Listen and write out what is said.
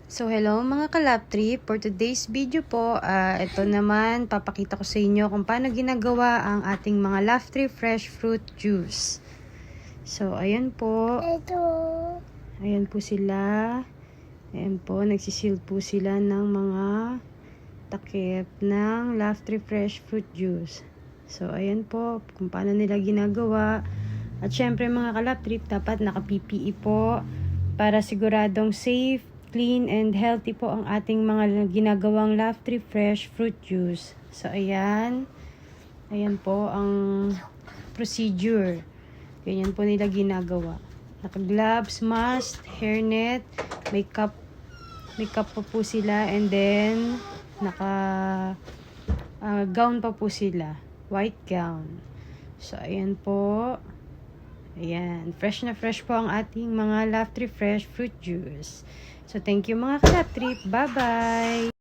So hello mga kalap trip, for today's video po, ito naman papakita ko sa inyo kung paano ginagawa ang ating mga Laugh Tree Fresh Fruit Juice. So ayan po, ayan po sila, ayan po, nagsiseal po sila ng mga takip ng Laugh Tree Fresh Fruit Juice. So ayan po, kung paano nila ginagawa. At syempre mga kalap trip, dapat naka-PPE po para siguradong safe, clean and healthy po ang ating mga ginagawang Laugh Tree Fresh Fruit Juice. So ayan, ayan po ang procedure. Ganyan po nila ginagawa. Naka-gloves, mask, hairnet, makeup pa po sila, and then gown pa po sila, white gown. So ayan po. Ayan, fresh na fresh po ang ating mga Laugh Tree Fresh Fruit Juice. So, thank you mga kalap trip. Bye-bye!